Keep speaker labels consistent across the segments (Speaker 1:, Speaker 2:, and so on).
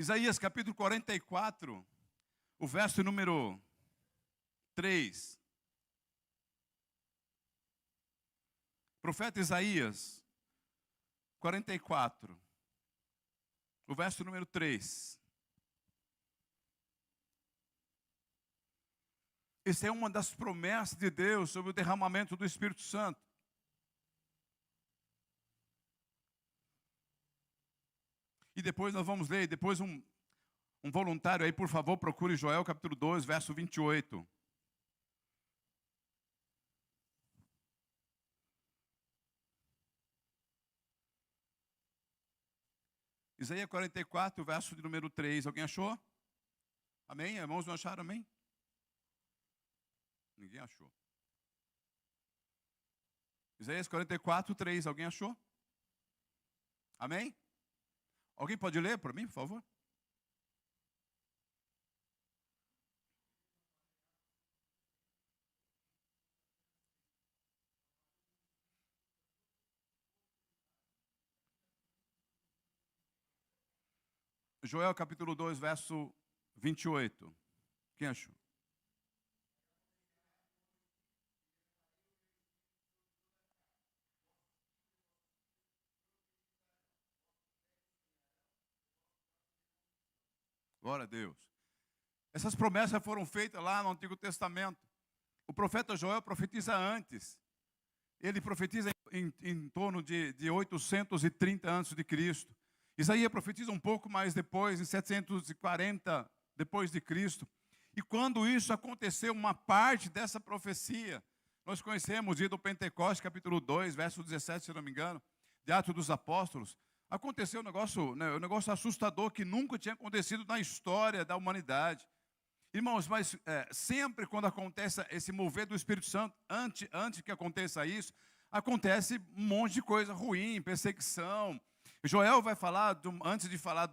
Speaker 1: Isaías capítulo 44, o verso número 3. Profeta Isaías 44, o verso número 3. Essa é uma das promessas de Deus sobre o derramamento do Espírito Santo. E depois nós vamos ler, depois um voluntário aí, por favor, procure Joel capítulo 2, verso 28. Isaías 44, verso de número 3. Alguém achou? Amém? Irmãos, não acharam? Amém? Ninguém achou. Isaías 44, 3. Alguém achou? Amém? Alguém pode ler para mim, por favor? Joel capítulo 2, verso 28. Quem achou? Glória a Deus. Essas promessas foram feitas lá no Antigo Testamento. O profeta Joel profetiza antes. Ele profetiza em torno de 830 a.C. Isaías profetiza um pouco mais depois, em 740 depois de Cristo. E quando isso aconteceu, uma parte dessa profecia, nós conhecemos o dia do Pentecostes, capítulo 2, verso 17, se não me engano, de Atos dos Apóstolos. Aconteceu um negócio assustador que nunca tinha acontecido na história da humanidade. Irmãos, mas sempre quando acontece esse mover do Espírito Santo, antes que aconteça isso, acontece um monte de coisa ruim, perseguição. Joel vai falar, antes de falar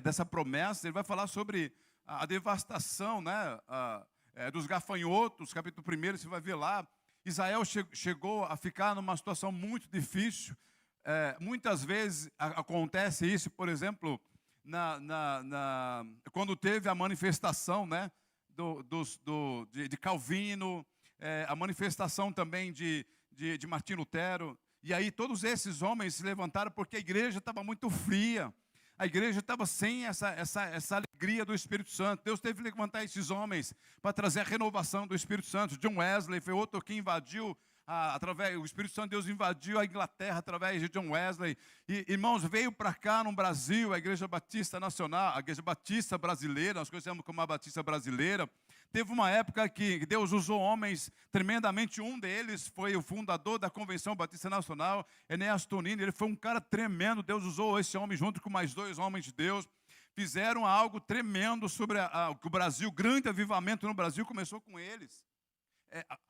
Speaker 1: dessa promessa, ele vai falar sobre a devastação, né, dos gafanhotos, capítulo 1, você vai ver lá. Israel chegou a ficar numa situação muito difícil. Muitas vezes acontece isso, por exemplo, quando teve a manifestação, né, de Calvino, a manifestação também de Martim Lutero. E aí todos esses homens se levantaram porque a igreja estava muito fria. A igreja estava sem essa alegria do Espírito Santo. Deus teve que levantar esses homens para trazer a renovação do Espírito Santo. John Wesley foi outro que invadiu, o Espírito Santo de Deus invadiu a Inglaterra através de John Wesley. E, irmãos, veio para cá no Brasil, a Igreja Batista Nacional, a Igreja Batista Brasileira, nós conhecemos como a Batista Brasileira. Teve uma época que Deus usou homens tremendamente. Um deles foi o fundador da Convenção Batista Nacional, Enéas Tonini. Ele foi um cara tremendo. Deus usou esse homem junto com mais 2 homens de Deus. Fizeram algo tremendo sobre o Brasil. Grande avivamento no Brasil começou com eles.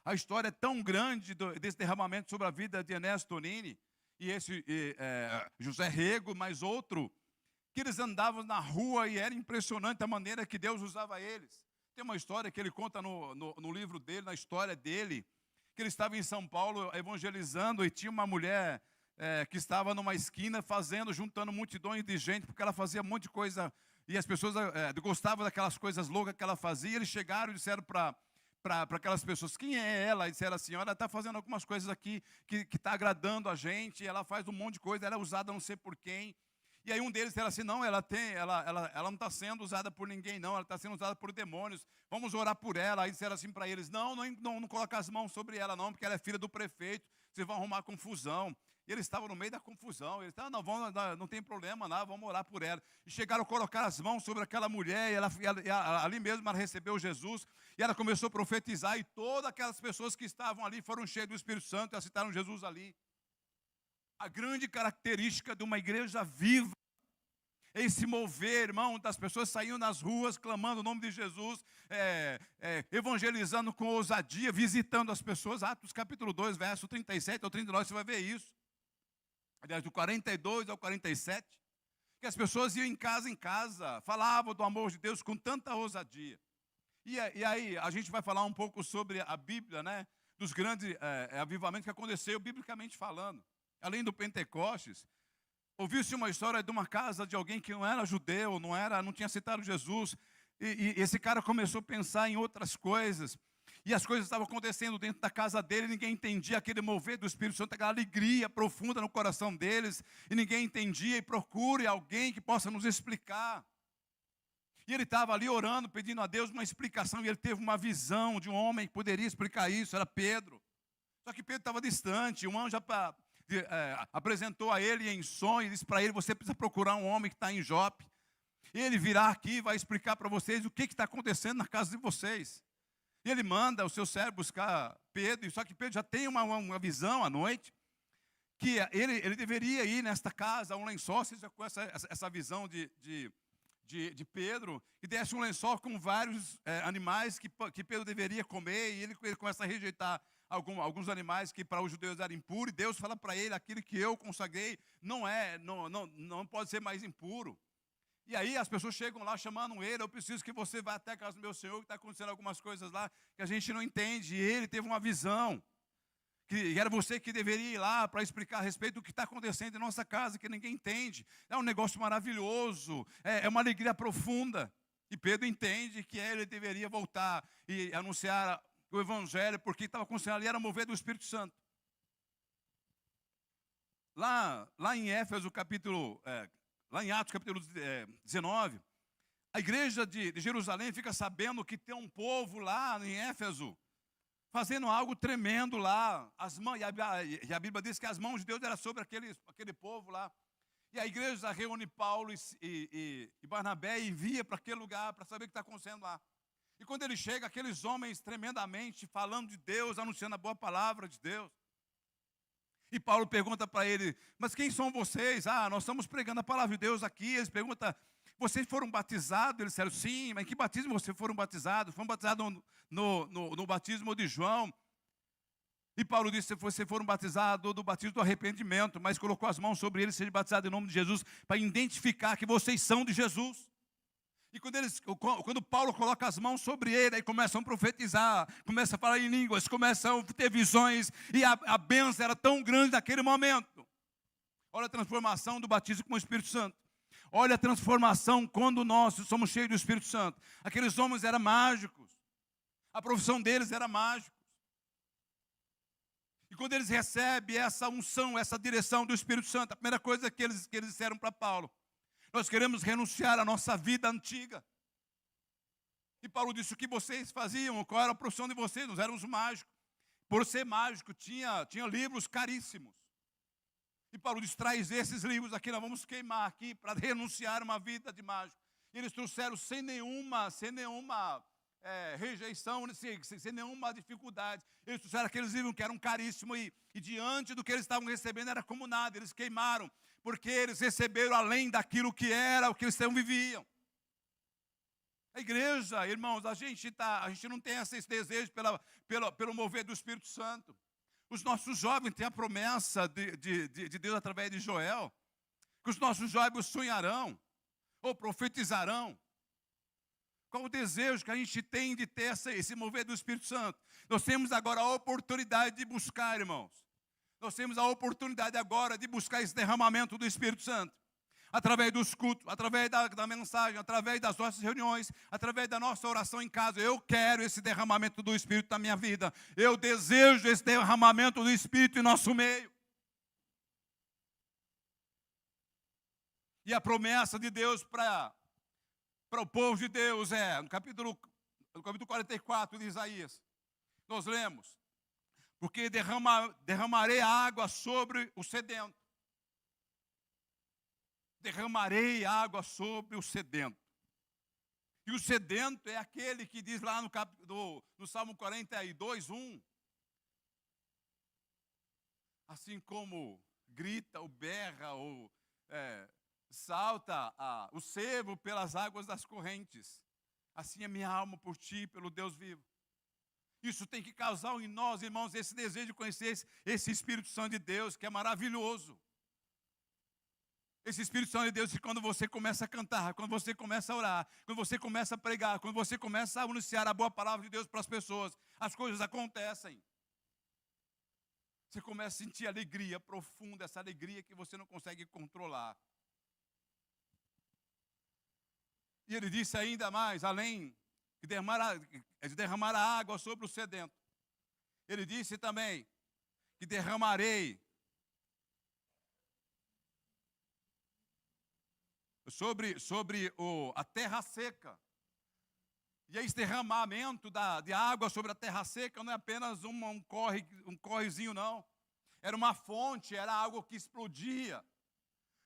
Speaker 1: A história é tão grande desse derramamento sobre a vida de Enéas Tonini e José Rego, mais outro, que eles andavam na rua e era impressionante a maneira que Deus usava eles. Tem uma história que ele conta no livro dele, na história dele, que ele estava em São Paulo evangelizando e tinha uma mulher que estava numa esquina juntando multidões de gente, porque ela fazia um monte de coisa e as pessoas gostavam daquelas coisas loucas que ela fazia. Eles chegaram e disseram para aquelas pessoas: quem é ela? E disseram assim: olha, ela está fazendo algumas coisas aqui que está agradando a gente, ela faz um monte de coisa, ela é usada não sei por quem. E aí um deles disseram assim: não, ela não está sendo usada por ninguém, não, ela está sendo usada por demônios, vamos orar por ela. Aí disseram assim para eles: não coloca as mãos sobre ela não, porque ela é filha do prefeito, vocês vão arrumar confusão. E eles estavam no meio da confusão, eles estavam: não tem problema, não, vamos orar por ela. E chegaram a colocar as mãos sobre aquela mulher, e ali mesmo ela recebeu Jesus, e ela começou a profetizar, e todas aquelas pessoas que estavam ali foram cheias do Espírito Santo e aceitaram Jesus ali. A grande característica de uma igreja viva é esse mover, irmão, das pessoas saindo nas ruas, clamando o nome de Jesus, evangelizando com ousadia, visitando as pessoas. Atos capítulo 2, verso 37 ao 39, você vai ver isso. Aliás, do 42 ao 47, que as pessoas iam em casa, falavam do amor de Deus com tanta ousadia. E aí, a gente vai falar um pouco sobre a Bíblia, né, dos grandes avivamentos que aconteceu, biblicamente falando. Além do Pentecostes, Ouviu-se uma história de uma casa de alguém que não era judeu, não tinha aceitado Jesus. E esse cara começou a pensar em outras coisas. E as coisas estavam acontecendo dentro da casa dele, ninguém entendia aquele mover do Espírito Santo, aquela alegria profunda no coração deles, e ninguém entendia, e procure alguém que possa nos explicar. E ele estava ali orando, pedindo a Deus uma explicação, e ele teve uma visão de um homem que poderia explicar isso, era Pedro. Só que Pedro estava distante, um anjo apresentou a ele em sonho, e disse para ele, você precisa procurar um homem que está em Jope. Ele virá aqui e vai explicar para vocês o que está acontecendo na casa de vocês. E ele manda o seu servo buscar Pedro, só que Pedro já tem uma visão à noite, que ele deveria ir nesta casa, um lençol, seja com essa visão de Pedro, e desse um lençol com vários animais que Pedro deveria comer, e ele começa a rejeitar alguns animais que para os judeus eram impuros, e Deus fala para ele, aquilo que eu consagrei não pode ser mais impuro. E aí as pessoas chegam lá chamando ele, eu preciso que você vá até a casa do meu Senhor, que está acontecendo algumas coisas lá que a gente não entende. E ele teve uma visão, que era você que deveria ir lá para explicar a respeito do que está acontecendo em nossa casa, que ninguém entende. É um negócio maravilhoso, é uma alegria profunda. E Pedro entende que ele deveria voltar e anunciar o Evangelho, porque estava acontecendo ali, era mover do Espírito Santo. Lá em Éfeso, lá em Atos capítulo 19, a igreja de Jerusalém fica sabendo que tem um povo lá em Éfeso, fazendo algo tremendo lá. E a Bíblia diz que as mãos de Deus eram sobre aquele povo lá. E a igreja reúne Paulo e Barnabé e envia para aquele lugar para saber o que está acontecendo lá. E quando ele chega, aqueles homens tremendamente falando de Deus, anunciando a boa palavra de Deus. E Paulo pergunta para ele, mas quem são vocês? Nós estamos pregando a palavra de Deus aqui. Eles perguntam, vocês foram batizados? Eles disseram, sim, mas em que batismo vocês foram batizados? Foram batizados no batismo de João. E Paulo disse, vocês foram batizados do batismo do arrependimento, mas colocou as mãos sobre eles, serem batizados em nome de Jesus, para identificar que vocês são de Jesus. E quando Paulo coloca as mãos sobre ele, aí começam a profetizar, começam a falar em línguas, começam a ter visões, e a bênção era tão grande naquele momento. Olha a transformação do batismo com o Espírito Santo. Olha a transformação quando nós somos cheios do Espírito Santo. Aqueles homens eram mágicos, a profissão deles era mágicos. E quando eles recebem essa unção, essa direção do Espírito Santo, a primeira coisa que eles disseram para Paulo, nós queremos renunciar à nossa vida antiga. E Paulo disse, o que vocês faziam? Qual era a profissão de vocês? Nós éramos mágicos. Por ser mágico, tinha livros caríssimos. E Paulo disse, traz esses livros aqui, nós vamos queimar aqui para renunciar a uma vida de mágico. E eles trouxeram sem nenhuma rejeição, sem nenhuma dificuldade. Eles trouxeram aqueles livros que eram caríssimos e diante do que eles estavam recebendo era como nada. Eles queimaram, porque eles receberam além daquilo que era, o que eles viviam. A igreja, irmãos, a gente não tem esse desejo pelo mover do Espírito Santo. Os nossos jovens têm a promessa de Deus através de Joel, que os nossos jovens sonharão, ou profetizarão. Qual o desejo que a gente tem de ter esse mover do Espírito Santo? Nós temos agora a oportunidade de buscar, irmãos. Nós temos a oportunidade agora de buscar esse derramamento do Espírito Santo. Através dos cultos, através da mensagem, através das nossas reuniões, através da nossa oração em casa. Eu quero esse derramamento do Espírito na minha vida. Eu desejo esse derramamento do Espírito em nosso meio. E a promessa de Deus para o povo de Deus no capítulo 44 de Isaías, nós lemos, porque derramarei água sobre o sedento. Derramarei água sobre o sedento. E o sedento é aquele que diz lá no Salmo 42, 1. Assim como grita ou berra ou salta o cervo pelas águas das correntes, assim é minha alma por ti, pelo Deus vivo. Isso tem que causar em nós, irmãos, esse desejo de conhecer esse Espírito Santo de Deus, que é maravilhoso. Esse Espírito Santo de Deus, que quando você começa a cantar, quando você começa a orar, quando você começa a pregar, quando você começa a anunciar a boa palavra de Deus para as pessoas, as coisas acontecem. Você começa a sentir alegria profunda, essa alegria que você não consegue controlar. E ele disse ainda mais, além de derramar a água sobre o sedento, ele disse também que derramarei sobre a terra seca. E esse derramamento de água sobre a terra seca não é apenas um correzinho, não. Era uma fonte, era algo que explodia.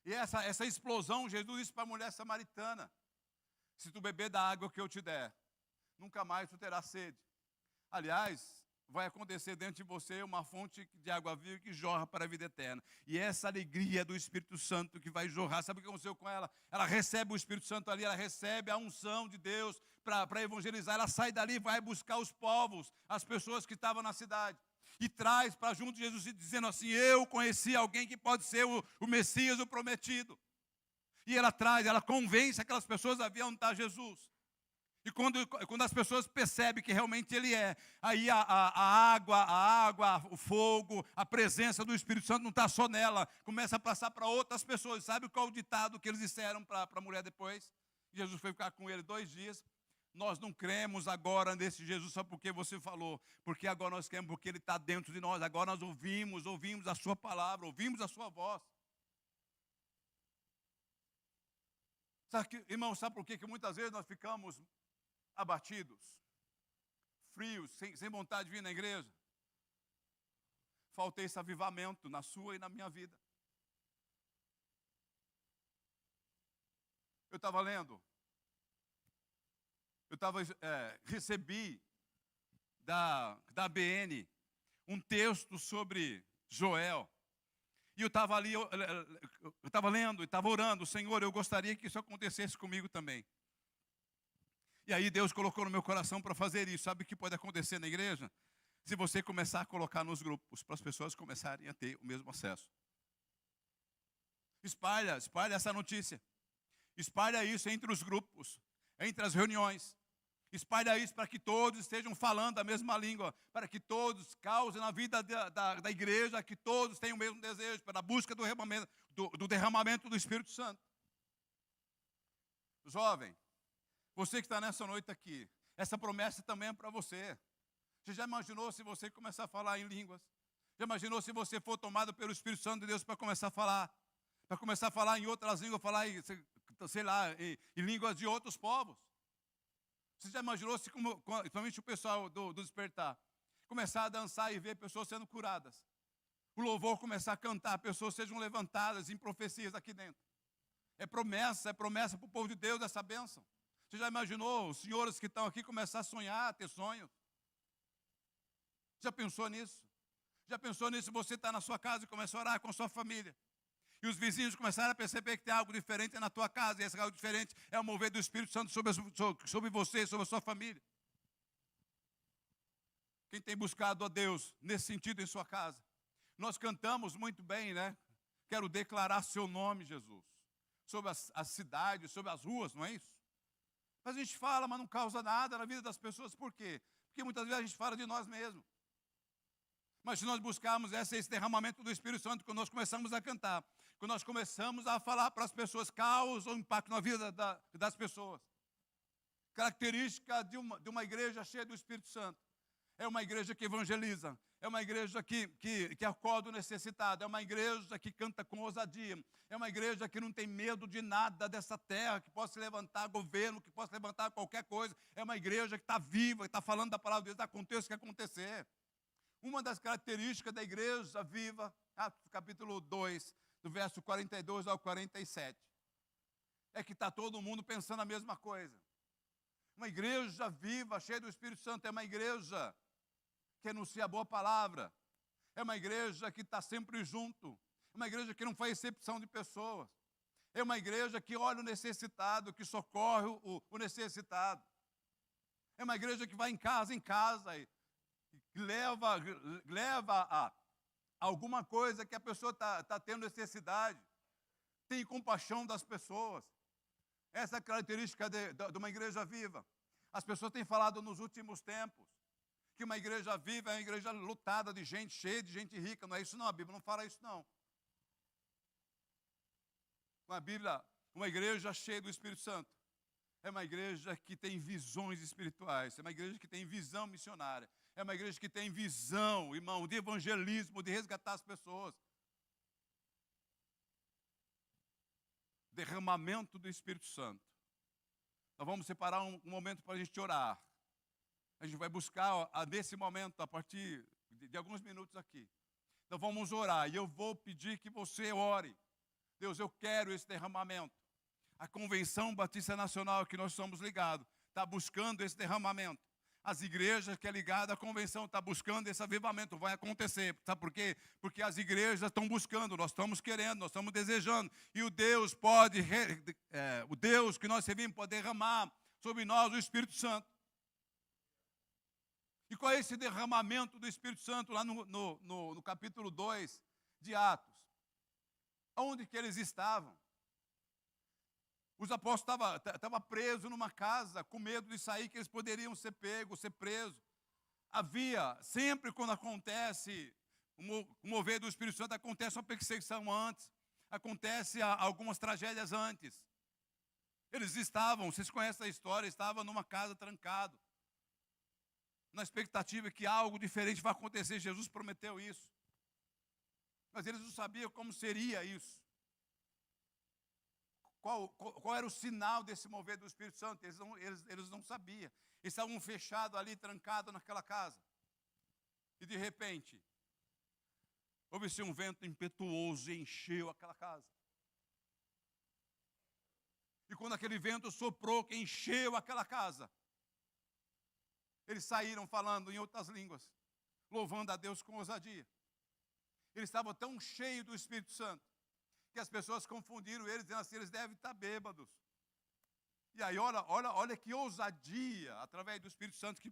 Speaker 1: E essa explosão, Jesus disse para a mulher samaritana: se tu beber da água que eu te der, nunca mais tu terás sede. Aliás, vai acontecer dentro de você uma fonte de água viva que jorra para a vida eterna. E essa alegria do Espírito Santo que vai jorrar, sabe o que aconteceu com ela? Ela recebe o Espírito Santo ali, ela recebe a unção de Deus para evangelizar. Ela sai dali e vai buscar os povos, as pessoas que estavam na cidade. E traz para junto de Jesus, dizendo assim: eu conheci alguém que pode ser o Messias, o prometido. E ela traz, ela convence aquelas pessoas a vir onde está Jesus. E quando as pessoas percebem que realmente Ele é, aí a água, o fogo, a presença do Espírito Santo não está só nela, começa a passar para outras pessoas. Sabe qual o ditado que eles disseram para a mulher depois? Jesus foi ficar com ele 2 dias. Nós não cremos agora nesse Jesus só porque você falou, porque agora nós cremos porque Ele está dentro de nós. Agora nós ouvimos a sua palavra, ouvimos a sua voz. Irmão, sabe por que muitas vezes nós ficamos abatidos, frios, sem vontade de vir na igreja? Falta esse avivamento na sua e na minha vida. Eu estava lendo, recebi da ABN um texto sobre Joel. E eu estava ali, eu estava lendo, estava orando: Senhor, eu gostaria que isso acontecesse comigo também. E aí Deus colocou no meu coração para fazer isso. Sabe o que pode acontecer na igreja? Se você começar a colocar nos grupos, para as pessoas começarem a ter o mesmo acesso. Espalha essa notícia. Espalha isso entre os grupos, entre as reuniões. Espalha isso para que todos estejam falando a mesma língua, para que todos causem na vida da igreja, que todos tenham o mesmo desejo, para a busca do derramamento do Espírito Santo. Jovem, você que está nessa noite aqui, essa promessa também é para você. Você já imaginou se você começar a falar em línguas? Já imaginou se você for tomado pelo Espírito Santo de Deus para começar a falar? Para começar a falar em outras línguas, falar em, sei lá, em línguas de outros povos? Você já imaginou se, principalmente o pessoal do despertar, começar a dançar e ver pessoas sendo curadas? O louvor começar a cantar, pessoas sejam levantadas em profecias aqui dentro. É promessa para o povo de Deus essa bênção. Você já imaginou os senhores que estão aqui começar a sonhar, a ter sonhos? Já pensou nisso? Já pensou nisso? Você está na sua casa e começa a orar com a sua família. E os vizinhos começaram a perceber que tem algo diferente na tua casa. E esse algo diferente é o mover do Espírito Santo sobre você, sobre a sua família. Quem tem buscado a Deus nesse sentido em sua casa? Nós cantamos muito bem, né? Quero declarar seu nome, Jesus. Sobre as cidades, sobre as ruas, não é isso? Mas a gente fala, mas não causa nada na vida das pessoas. Por quê? Porque muitas vezes a gente fala de nós mesmos. Mas se nós buscarmos esse derramamento do Espírito Santo, quando nós começamos a cantar, quando nós começamos a falar para as pessoas, causa um impacto na vida das pessoas. Característica de uma igreja cheia do Espírito Santo: é uma igreja que evangeliza, é uma igreja que acorda o necessitado, é uma igreja que canta com ousadia, é uma igreja que não tem medo de nada dessa terra, que possa levantar governo, que possa levantar qualquer coisa. É uma igreja que está viva, que está falando da palavra de Deus, aconteça o que acontecer. Uma das características da igreja viva, Atos capítulo 2, do verso 42 ao 47, é que está todo mundo pensando a mesma coisa. Uma igreja viva, cheia do Espírito Santo, é uma igreja que anuncia a boa palavra, é uma igreja que está sempre junto, é uma igreja que não faz exceção de pessoas, é uma igreja que olha o necessitado, que socorre o necessitado, é uma igreja que vai em casa e leva a alguma coisa que a pessoa está tendo necessidade, tem compaixão das pessoas. Essa é a característica de uma igreja viva. As pessoas têm falado nos últimos tempos que uma igreja viva é uma igreja lotada de gente, cheia de gente rica. Não é isso não, a Bíblia não fala isso não. A Bíblia, uma igreja cheia do Espírito Santo, é uma igreja que tem visões espirituais, é uma igreja que tem visão missionária, é uma igreja que tem visão, irmão, de evangelismo, de resgatar as pessoas. Derramamento do Espírito Santo. Nós vamos separar um momento para a gente orar. A gente vai buscar, nesse momento, a partir de alguns minutos aqui. Nós vamos orar e eu vou pedir que você ore. Deus, eu quero esse derramamento. A Convenção Batista Nacional que nós somos ligados está buscando esse derramamento. As igrejas que é ligada à convenção estão buscando esse avivamento, vai acontecer. Sabe por quê? Porque as igrejas estão buscando, nós estamos querendo, nós estamos desejando. E o Deus o Deus que nós servimos pode derramar sobre nós o Espírito Santo. E qual é esse derramamento do Espírito Santo lá no capítulo 2 de Atos? Onde que eles estavam? Os apóstolos estavam presos numa casa, com medo de sair, que eles poderiam ser pegos, ser presos. Havia, sempre quando acontece o mover do Espírito Santo, acontece uma perseguição antes, acontece algumas tragédias antes. Eles estavam, vocês conhecem a história, estavam numa casa trancado, na expectativa que algo diferente vai acontecer. Jesus prometeu isso. Mas eles não sabiam como seria isso. Qual era o sinal desse mover do Espírito Santo? Eles não sabiam. Eles estavam fechados ali, trancados naquela casa. E de repente, houve-se um vento impetuoso e encheu aquela casa. E quando aquele vento soprou, que encheu aquela casa, eles saíram falando em outras línguas, louvando a Deus com ousadia. Eles estavam tão cheios do Espírito Santo, que as pessoas confundiram eles, dizendo assim, eles devem estar bêbados. E aí, olha que ousadia, através do Espírito Santo que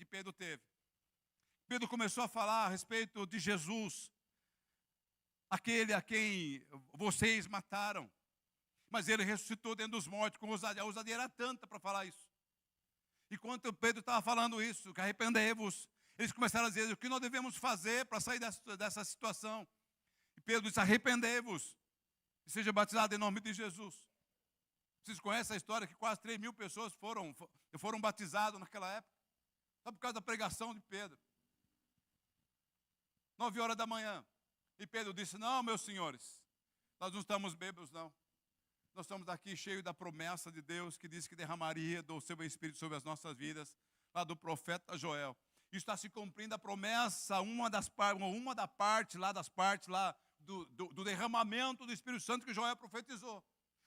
Speaker 1: Pedro teve. Pedro começou a falar a respeito de Jesus, aquele a quem vocês mataram, mas ele ressuscitou dentro dos mortos com ousadia. A ousadia era tanta para falar isso. Enquanto Pedro estava falando isso, que arrependei-vos, eles começaram a dizer, o que nós devemos fazer para sair dessa situação? E Pedro disse, arrependei-vos e seja batizado em nome de Jesus. Vocês conhecem a história que quase 3.000 pessoas foram batizadas naquela época? Só por causa da pregação de Pedro. 9 horas da manhã. E Pedro disse, não, meus senhores, nós não estamos bêbados, não. Nós estamos aqui cheios da promessa de Deus, que disse que derramaria do seu Espírito sobre as nossas vidas, lá do profeta Joel. E está se cumprindo a promessa, uma das partes lá do derramamento do Espírito Santo que Joel profetizou.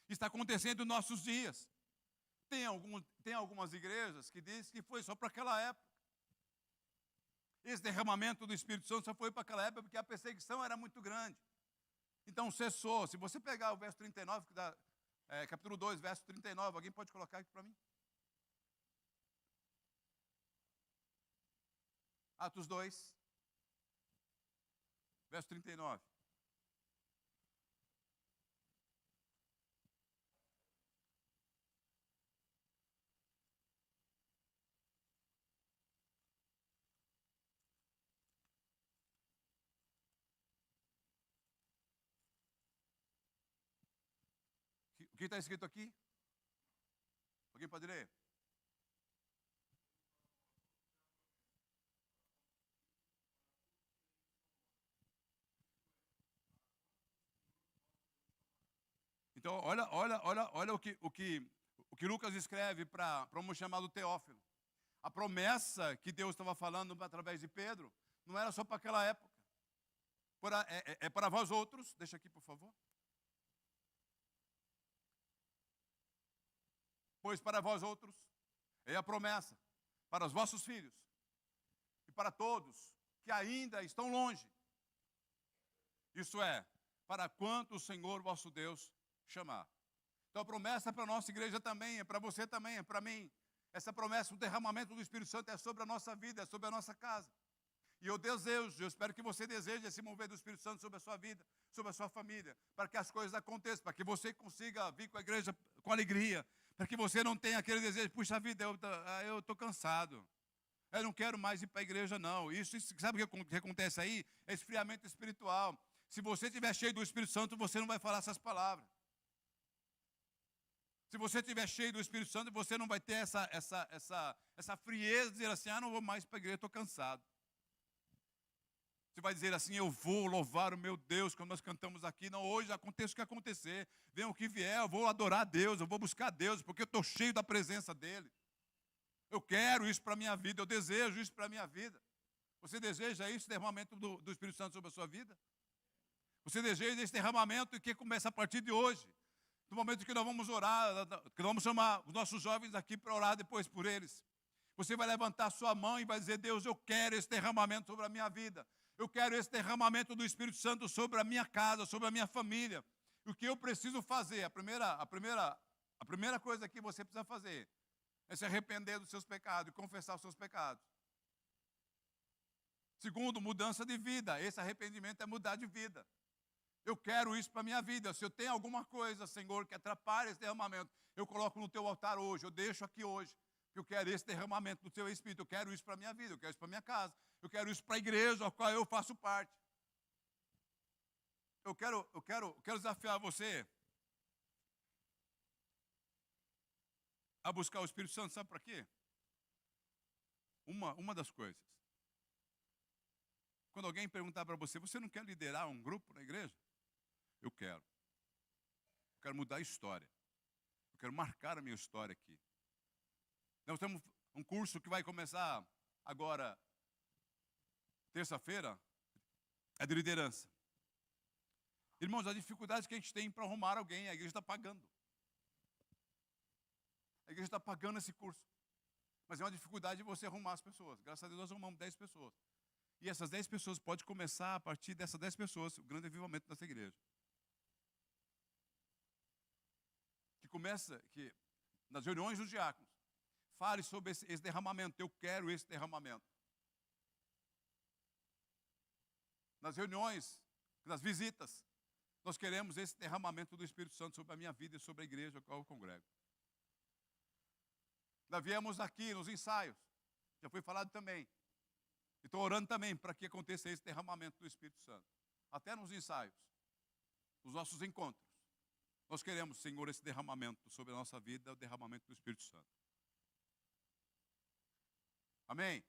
Speaker 1: Está acontecendo nos nossos dias. Tem algumas igrejas que dizem que foi só para aquela época. Esse derramamento do Espírito Santo só foi para aquela época porque a perseguição era muito grande. Então cessou. Se você pegar o verso 39, capítulo 2, verso 39, alguém pode colocar aqui para mim? Atos 2, verso 39. O que está escrito aqui? Alguém pode ler? Então, olha o que Lucas escreve para um chamado Teófilo. A promessa que Deus estava falando através de Pedro não era só para aquela época. É para vós outros. Deixa aqui, por favor. Pois para vós outros é a promessa para os vossos filhos e para todos que ainda estão longe. Isso é, para quanto o Senhor vosso Deus chamar. Então a promessa para a nossa igreja também, é para você também, é para mim. Essa promessa, o derramamento do Espírito Santo é sobre a nossa vida, é sobre a nossa casa. E eu espero que você deseje esse mover do Espírito Santo sobre a sua vida, sobre a sua família, para que as coisas aconteçam, para que você consiga vir com a igreja com alegria, para que você não tenha aquele desejo, puxa vida, eu estou cansado, Eu não quero mais ir para a igreja, não. Isso, sabe o que acontece aí? É esfriamento espiritual. Se você estiver cheio do Espírito Santo, você não vai falar essas palavras. Se você estiver cheio do Espírito Santo, você não vai ter essa frieza de dizer assim, não vou mais para a igreja, estou cansado. Você vai dizer assim, eu vou louvar o meu Deus, como nós cantamos aqui. Não, hoje aconteça o que acontecer. Venha o que vier, eu vou adorar a Deus, eu vou buscar a Deus, porque eu estou cheio da presença dEle. Eu quero isso para a minha vida, eu desejo isso para a minha vida. Você deseja esse derramamento do Espírito Santo sobre a sua vida? Você deseja esse derramamento que começa a partir de hoje? No momento que nós vamos orar, que nós vamos chamar os nossos jovens aqui para orar depois por eles. Você vai levantar sua mão e vai dizer, Deus, eu quero esse derramamento sobre a minha vida. Eu quero esse derramamento do Espírito Santo sobre a minha casa, sobre a minha família. O que eu preciso fazer? A primeira coisa que você precisa fazer é se arrepender dos seus pecados e confessar os seus pecados. Segundo, mudança de vida. Esse arrependimento é mudar de vida. Eu quero isso para a minha vida. Se eu tenho alguma coisa, Senhor, que atrapalha esse derramamento, eu coloco no teu altar hoje, eu deixo aqui hoje. Eu quero esse derramamento do teu Espírito, eu quero isso para a minha vida, eu quero isso para a minha casa, eu quero isso para a igreja, a qual eu faço parte. Eu quero desafiar você a buscar o Espírito Santo, sabe para quê? Uma das coisas. Quando alguém perguntar para você, você não quer liderar um grupo na igreja? Eu quero. Eu quero mudar a história. Eu quero marcar a minha história aqui. Nós temos um curso que vai começar agora, terça-feira, é de liderança. Irmãos, as dificuldades que a gente tem para arrumar alguém, a igreja está pagando. A igreja está pagando esse curso. Mas é uma dificuldade de você arrumar as pessoas. Graças a Deus nós arrumamos 10 pessoas. E essas 10 pessoas, pode começar a partir dessas 10 pessoas, o grande avivamento dessa igreja. Que nas reuniões dos diáconos, fale sobre esse derramamento. Eu quero esse derramamento. Nas reuniões, nas visitas, nós queremos esse derramamento do Espírito Santo sobre a minha vida e sobre a igreja a qual eu congrego. Nós viemos aqui nos ensaios, já foi falado também. E estou orando também para que aconteça esse derramamento do Espírito Santo. Até nos ensaios, nos nossos encontros. Nós queremos, Senhor, esse derramamento sobre a nossa vida, o derramamento do Espírito Santo. Amém?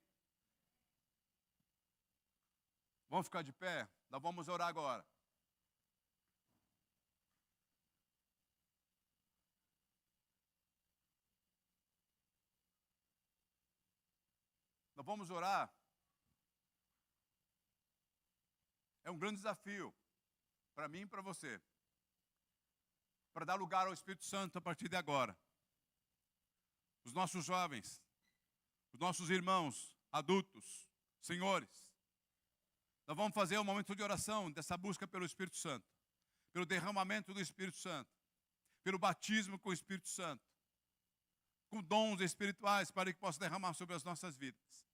Speaker 1: Vamos ficar de pé? Nós vamos orar agora. Nós vamos orar. É um grande desafio para mim e para você. Para dar lugar ao Espírito Santo a partir de agora. Os nossos jovens, os nossos irmãos, adultos, senhores. Nós vamos fazer um momento de oração dessa busca pelo Espírito Santo. Pelo derramamento do Espírito Santo. Pelo batismo com o Espírito Santo. Com dons espirituais para que possa derramar sobre as nossas vidas.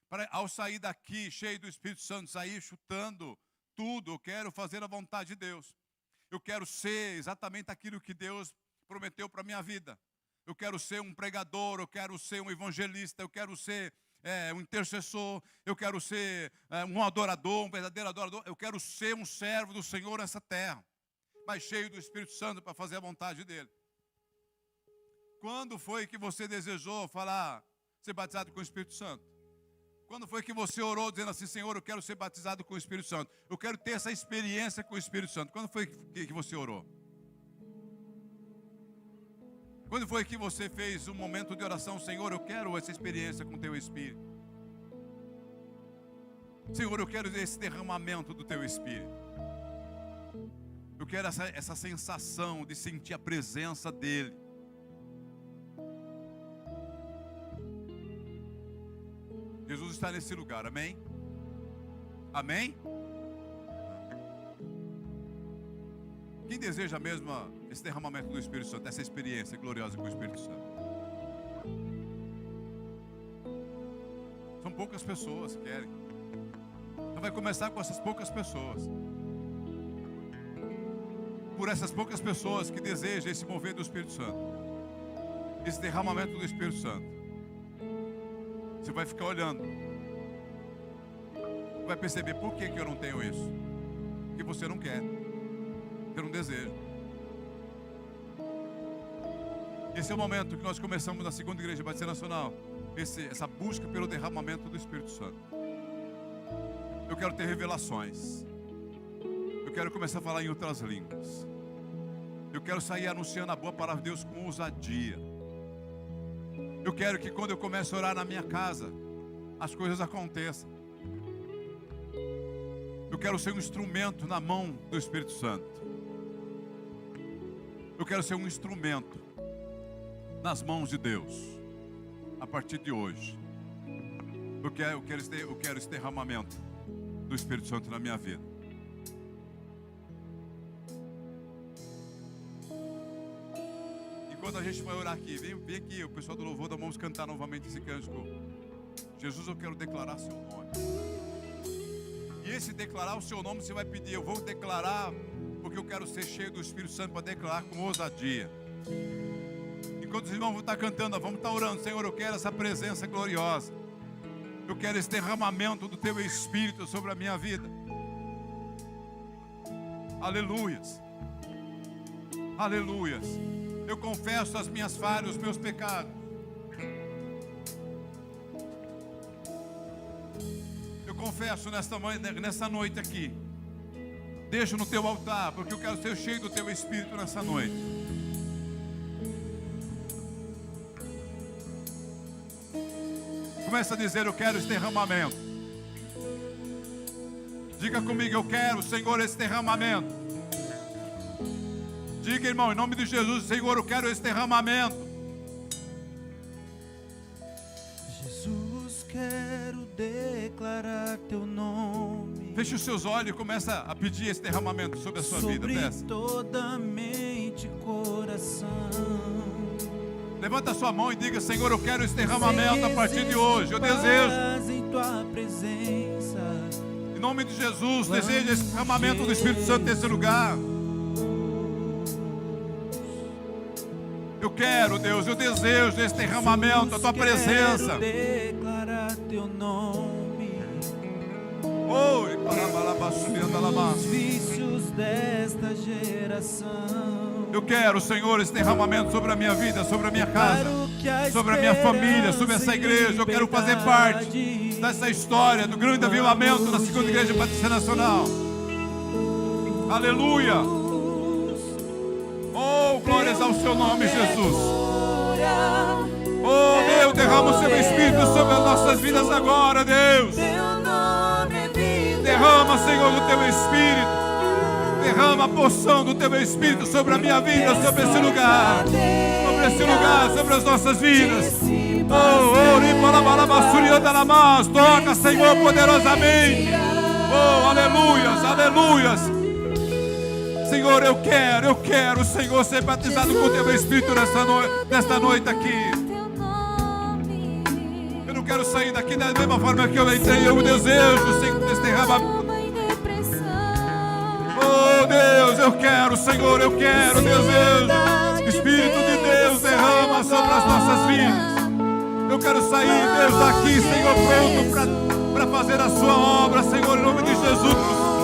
Speaker 1: Para, ao sair daqui, cheio do Espírito Santo, sair chutando tudo, eu quero fazer a vontade de Deus. Eu quero ser exatamente aquilo que Deus prometeu para a minha vida. Eu quero ser um pregador, eu quero ser um evangelista, eu quero ser um intercessor, eu quero ser um adorador, um verdadeiro adorador. Eu quero ser um servo do Senhor nessa terra, mas cheio do Espírito Santo para fazer a vontade dEle. Quando foi que você desejou ser batizado com o Espírito Santo? Quando foi que você orou dizendo assim, Senhor, eu quero ser batizado com o Espírito Santo. Eu quero ter essa experiência com o Espírito Santo. Quando foi que você orou? Quando foi que você fez um momento de oração, Senhor, eu quero essa experiência com o Teu Espírito. Senhor, eu quero esse derramamento do Teu Espírito. Eu quero essa sensação de sentir a presença dEle. Jesus está nesse lugar, amém? Amém? Quem deseja mesmo esse derramamento do Espírito Santo, essa experiência gloriosa com o Espírito Santo? São poucas pessoas que querem. Então vai começar com essas poucas pessoas. Por essas poucas pessoas que desejam esse mover do Espírito Santo. Esse derramamento do Espírito Santo. Você vai ficar olhando. Vai perceber por que eu não tenho isso. Porque você não quer. Você não deseja. Esse é o momento que nós começamos na segunda igreja Batista Nacional. Essa busca pelo derramamento do Espírito Santo. Eu quero ter revelações. Eu quero começar a falar em outras línguas. Eu quero sair anunciando a boa palavra de Deus com ousadia. Eu quero que quando eu comece a orar na minha casa, as coisas aconteçam. Eu quero ser um instrumento na mão do Espírito Santo. Eu quero ser um instrumento nas mãos de Deus. A partir de hoje. Eu quero esse derramamento do Espírito Santo na minha vida. Enquanto a gente vai orar aqui, vem aqui o pessoal do louvor, vamos cantar novamente esse cântico. Jesus, eu quero declarar seu nome. E esse declarar o seu nome, você vai pedir, eu vou declarar, porque eu quero ser cheio do Espírito Santo para declarar com ousadia. Enquanto os irmãos vão estar cantando, vamos estar orando. Senhor, eu quero essa presença gloriosa. Eu quero esse derramamento do Teu Espírito sobre a minha vida. Aleluias. Aleluias. Eu confesso as minhas falhas, os meus pecados. Eu confesso nessa noite aqui. Deixo no Teu altar, porque eu quero ser cheio do Teu Espírito nessa noite. Começa a dizer, eu quero esse derramamento. Diga comigo, eu quero, Senhor, esse derramamento. Diga, irmão, em nome de Jesus, Senhor, eu quero esse derramamento.
Speaker 2: Jesus, quero declarar Teu nome.
Speaker 1: Feche os seus olhos e começa a pedir esse derramamento sobre a sua vida.
Speaker 2: Sobre toda mente e coração.
Speaker 1: Levanta a sua mão e diga, Senhor, eu quero esse derramamento a partir de hoje. Eu desejo.
Speaker 2: Em Tua presença.
Speaker 1: Em nome de Jesus, desejo esse derramamento do Espírito Santo nesse lugar. Eu quero, Deus, eu desejo esse derramamento, a Tua presença.
Speaker 2: Declarar Teu nome.
Speaker 1: Oi, para
Speaker 2: os vícios desta geração.
Speaker 1: Eu quero, Senhor, esse derramamento sobre a minha vida, sobre a minha casa, sobre a minha família, sobre essa igreja. Eu quero fazer parte dessa história do grande avivamento da segunda igreja Batista Nacional. Aleluia. Oh, glórias ao seu nome, Jesus. Oh, Deus, derrama o seu Espírito sobre as nossas vidas agora, Deus. Derrama, Senhor, o Teu Espírito. Derrama a porção do Teu Espírito sobre a minha vida, sobre esse lugar. Sobre esse lugar, sobre as nossas vidas. Toca, Senhor, poderosamente. Oh, aleluias, aleluias. Senhor, eu quero, Senhor, ser batizado com o Teu Espírito nesta noite aqui. Eu não quero sair daqui da mesma forma que eu entrei. Eu desejo, Senhor, desse derramamento. Oh Deus, eu quero, Senhor, eu quero, desejo. Espírito de Deus, derrama sobre as nossas vidas. Eu quero sair, Deus, daqui, Senhor, pronto para fazer a Sua obra, Senhor, em nome de Jesus.